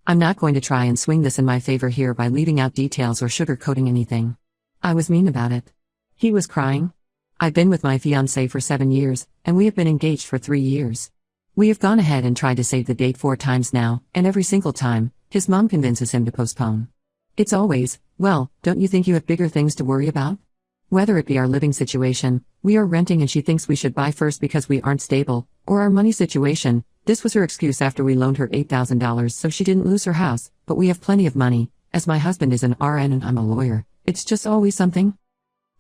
I'm not going to try and swing this in my favor here by leaving out details or sugarcoating anything. I was mean about it. He was crying. I've been with my fiancé for 7 years, and we have been engaged for 3 years. We have gone ahead and tried to save the date 4 times now, and every single time, his mom convinces him to postpone. It's always, well, don't you think you have bigger things to worry about? Whether it be our living situation, we are renting and she thinks we should buy first because we aren't stable, or our money situation. This was her excuse after we loaned her $8,000 so she didn't lose her house, but we have plenty of money, as my husband is an RN and I'm a lawyer. It's just always something.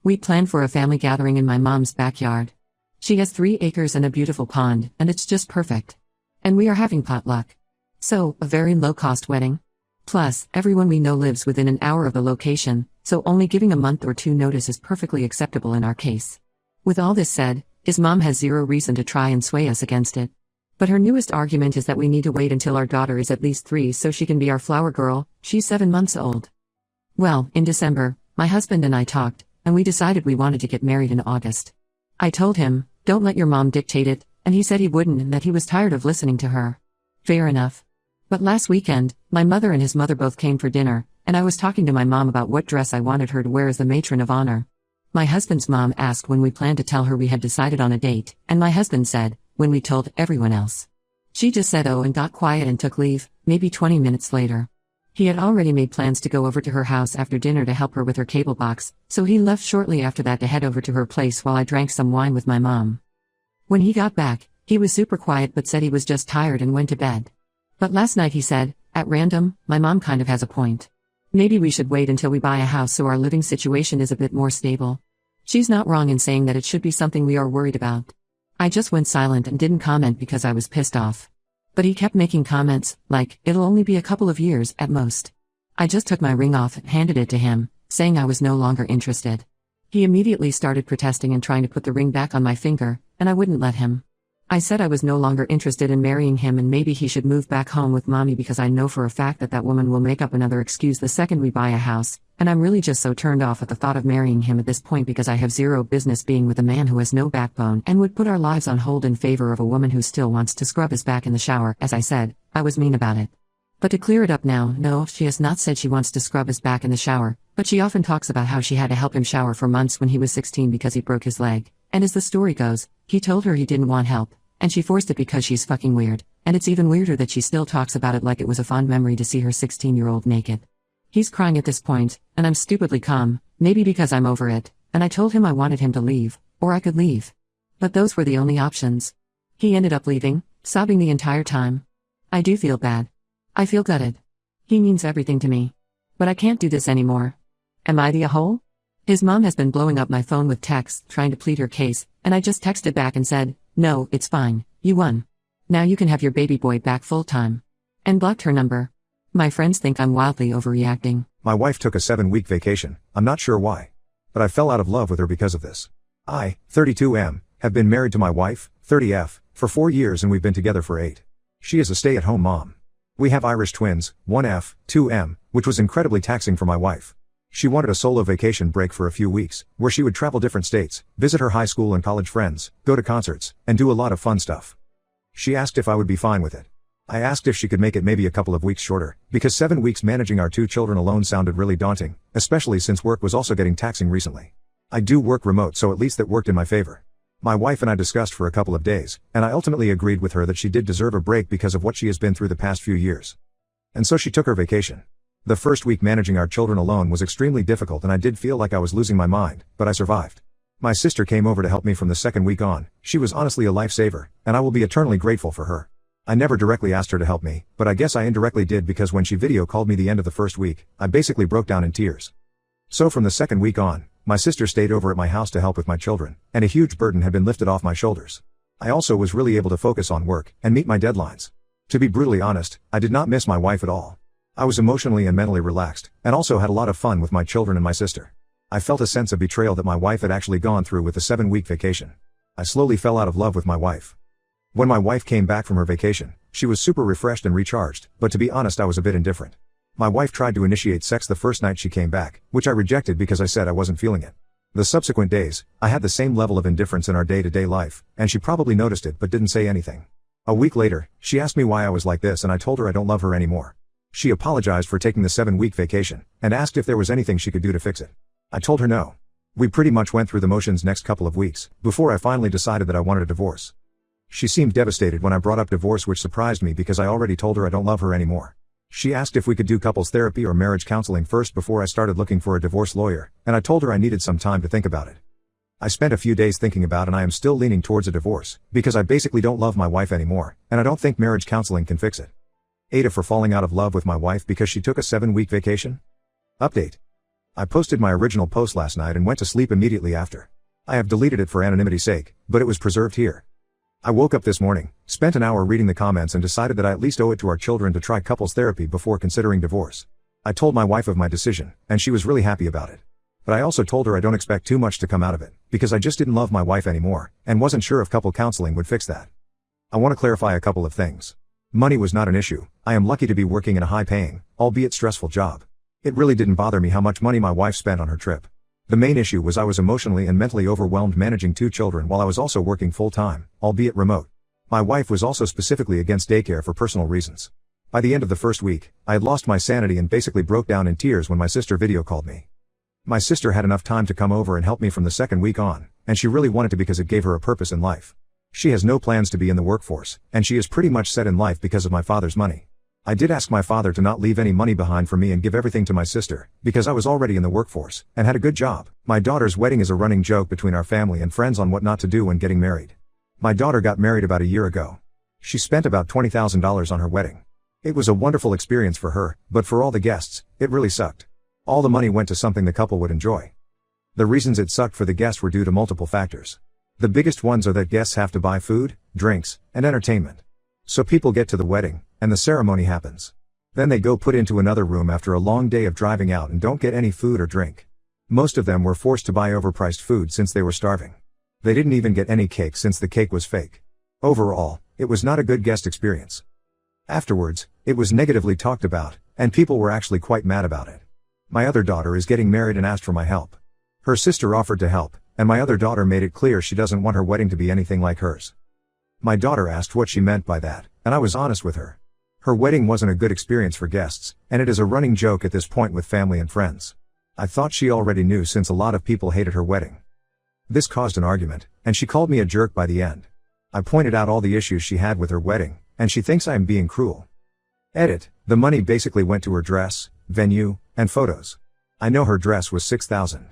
We planned for a family gathering in my mom's backyard. She has 3 acres and a beautiful pond, and it's just perfect. And we are having potluck. So, a very low-cost wedding. Plus, everyone we know lives within an hour of the location, so only giving a month or 2 notice is perfectly acceptable in our case. With all this said, his mom has zero reason to try and sway us against it. But her newest argument is that we need to wait until our daughter is at least 3 so she can be our flower girl. She's 7 months old. Well, in December, my husband and I talked, and we decided we wanted to get married in August. I told him, don't let your mom dictate it, and he said he wouldn't and that he was tired of listening to her. Fair enough. But last weekend, my mother and his mother both came for dinner, and I was talking to my mom about what dress I wanted her to wear as the matron of honor. My husband's mom asked when we planned to tell her we had decided on a date, and my husband said, when we told everyone else. She just said oh and got quiet and took leave, maybe 20 minutes later. He had already made plans to go over to her house after dinner to help her with her cable box, so he left shortly after that to head over to her place while I drank some wine with my mom. When he got back, he was super quiet but said he was just tired and went to bed. But last night he said, at random, my mom kind of has a point. Maybe we should wait until we buy a house so our living situation is a bit more stable. She's not wrong in saying that it should be something we are worried about. I just went silent and didn't comment because I was pissed off. But he kept making comments, like, it'll only be a couple of years, at most. I just took my ring off and handed it to him, saying I was no longer interested. He immediately started protesting and trying to put the ring back on my finger, and I wouldn't let him. I said I was no longer interested in marrying him and maybe he should move back home with mommy because I know for a fact that that woman will make up another excuse the second we buy a house, and I'm really just so turned off at the thought of marrying him at this point because I have zero business being with a man who has no backbone and would put our lives on hold in favor of a woman who still wants to scrub his back in the shower. As I said, I was mean about it. But to clear it up now, no, she has not said she wants to scrub his back in the shower, but she often talks about how she had to help him shower for months when he was 16 because he broke his leg, and as the story goes, he told her he didn't want help. And she forced it because she's fucking weird, and it's even weirder that she still talks about it like it was a fond memory to see her 16-year-old naked. He's crying at this point, and I'm stupidly calm, maybe because I'm over it, and I told him I wanted him to leave, or I could leave. But those were the only options. He ended up leaving, sobbing the entire time. I do feel bad. I feel gutted. He means everything to me. But I can't do this anymore. Am I the a-hole? His mom has been blowing up my phone with texts trying to plead her case, and I just texted back and said, no, it's fine, you won. Now you can have your baby boy back full-time. And blocked her number. My friends think I'm wildly overreacting. My wife took a 7-week vacation, I'm not sure why. But I fell out of love with her because of this. I, 32M, have been married to my wife, 30F, for 4 years and we've been together for 8. She is a stay-at-home mom. We have Irish twins, 1F, 2M, which was incredibly taxing for my wife. She wanted a solo vacation break for a few weeks, where she would travel different states, visit her high school and college friends, go to concerts, and do a lot of fun stuff. She asked if I would be fine with it. I asked if she could make it maybe a couple of weeks shorter, because 7 weeks managing our 2 children alone sounded really daunting, especially since work was also getting taxing recently. I do work remote so at least that worked in my favor. My wife and I discussed for a couple of days, and I ultimately agreed with her that she did deserve a break because of what she has been through the past few years. And so she took her vacation. The first week managing our children alone was extremely difficult and I did feel like I was losing my mind, but I survived. My sister came over to help me from the second week on. She was honestly a lifesaver, and I will be eternally grateful for her. I never directly asked her to help me, but I guess I indirectly did because when she video called me the end of the first week, I basically broke down in tears. So from the second week on, my sister stayed over at my house to help with my children, and a huge burden had been lifted off my shoulders. I also was really able to focus on work and meet my deadlines. To be brutally honest, I did not miss my wife at all. I was emotionally and mentally relaxed, and also had a lot of fun with my children and my sister. I felt a sense of betrayal that my wife had actually gone through with the 7-week vacation. I slowly fell out of love with my wife. When my wife came back from her vacation, she was super refreshed and recharged, but to be honest I was a bit indifferent. My wife tried to initiate sex the first night she came back, which I rejected because I said I wasn't feeling it. The subsequent days, I had the same level of indifference in our day-to-day life, and she probably noticed it but didn't say anything. A week later, she asked me why I was like this and I told her I don't love her anymore. She apologized for taking the 7-week vacation, and asked if there was anything she could do to fix it. I told her no. We pretty much went through the motions next couple of weeks, before I finally decided that I wanted a divorce. She seemed devastated when I brought up divorce, which surprised me because I already told her I don't love her anymore. She asked if we could do couples therapy or marriage counseling first before I started looking for a divorce lawyer, and I told her I needed some time to think about it. I spent a few days thinking about it, and I am still leaning towards a divorce, because I basically don't love my wife anymore, and I don't think marriage counseling can fix it. Ada for falling out of love with my wife because she took a 7-week vacation? Update. I posted my original post last night and went to sleep immediately after. I have deleted it for anonymity's sake, but it was preserved here. I woke up this morning, spent an hour reading the comments, and decided that I at least owe it to our children to try couples therapy before considering divorce. I told my wife of my decision, and she was really happy about it. But I also told her I don't expect too much to come out of it, because I just didn't love my wife anymore, and wasn't sure if couple counseling would fix that. I want to clarify a couple of things. Money was not an issue. I am lucky to be working in a high-paying, albeit stressful job. It really didn't bother me how much money my wife spent on her trip. The main issue was I was emotionally and mentally overwhelmed managing 2 children while I was also working full-time, albeit remote. My wife was also specifically against daycare for personal reasons. By the end of the first week, I had lost my sanity and basically broke down in tears when my sister video called me. My sister had enough time to come over and help me from the second week on, and she really wanted to because it gave her a purpose in life. She has no plans to be in the workforce, and she is pretty much set in life because of my father's money. I did ask my father to not leave any money behind for me and give everything to my sister, because I was already in the workforce, and had a good job. My daughter's wedding is a running joke between our family and friends on what not to do when getting married. My daughter got married about a year ago. She spent about $20,000 on her wedding. It was a wonderful experience for her, but for all the guests, it really sucked. All the money went to something the couple would enjoy. The reasons it sucked for the guests were due to multiple factors. The biggest ones are that guests have to buy food, drinks, and entertainment. So people get to the wedding, and the ceremony happens. Then they go put into another room after a long day of driving out and don't get any food or drink. Most of them were forced to buy overpriced food since they were starving. They didn't even get any cake since the cake was fake. Overall, it was not a good guest experience. Afterwards, it was negatively talked about, and people were actually quite mad about it. My other daughter is getting married and asked for my help. Her sister offered to help, and my other daughter made it clear she doesn't want her wedding to be anything like hers. My daughter asked what she meant by that, and I was honest with her. Her wedding wasn't a good experience for guests, and it is a running joke at this point with family and friends. I thought she already knew since a lot of people hated her wedding. This caused an argument, and she called me a jerk by the end. I pointed out all the issues she had with her wedding, and she thinks I am being cruel. Edit, the money basically went to her dress, venue, and photos. I know her dress was $6,000.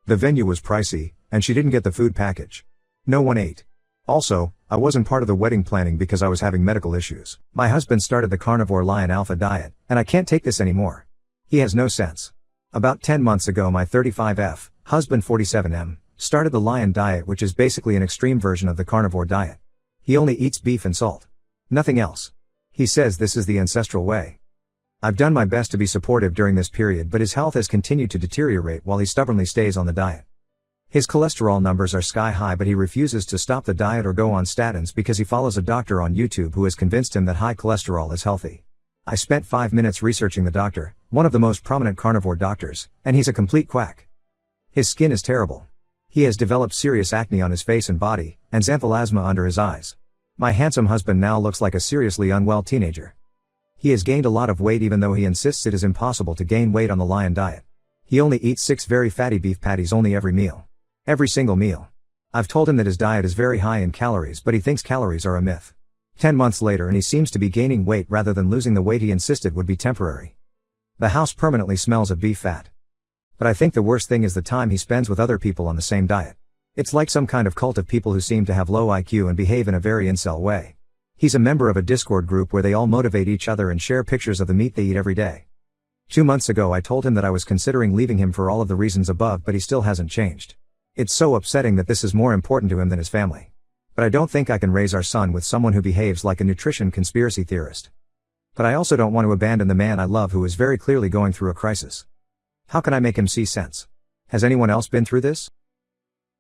The venue was pricey, and she didn't get the food package. No one ate. Also, I wasn't part of the wedding planning because I was having medical issues. My husband started the Carnivore Lion Alpha diet, and I can't take this anymore. He has no sense. About 10 months ago my 35F, husband 47M, started the Lion diet, which is basically an extreme version of the carnivore diet. He only eats beef and salt. Nothing else. He says this is the ancestral way. I've done my best to be supportive during this period, but his health has continued to deteriorate while he stubbornly stays on the diet. His cholesterol numbers are sky high, but he refuses to stop the diet or go on statins because he follows a doctor on YouTube who has convinced him that high cholesterol is healthy. I spent 5 minutes researching the doctor, one of the most prominent carnivore doctors, and he's a complete quack. His skin is terrible. He has developed serious acne on his face and body, and xanthelasma under his eyes. My handsome husband now looks like a seriously unwell teenager. He has gained a lot of weight even though he insists it is impossible to gain weight on the Lion diet. He only eats 6 very fatty beef patties only every meal. Every single meal. I've told him that his diet is very high in calories, but he thinks calories are a myth. 10 months later and he seems to be gaining weight rather than losing the weight he insisted would be temporary. The house permanently smells of beef fat. But I think the worst thing is the time he spends with other people on the same diet. It's like some kind of cult of people who seem to have low IQ and behave in a very incel way. He's a member of a Discord group where they all motivate each other and share pictures of the meat they eat every day. 2 months ago I told him that I was considering leaving him for all of the reasons above, but he still hasn't changed. It's so upsetting that this is more important to him than his family. But I don't think I can raise our son with someone who behaves like a nutrition conspiracy theorist. But I also don't want to abandon the man I love who is very clearly going through a crisis. How can I make him see sense? Has anyone else been through this?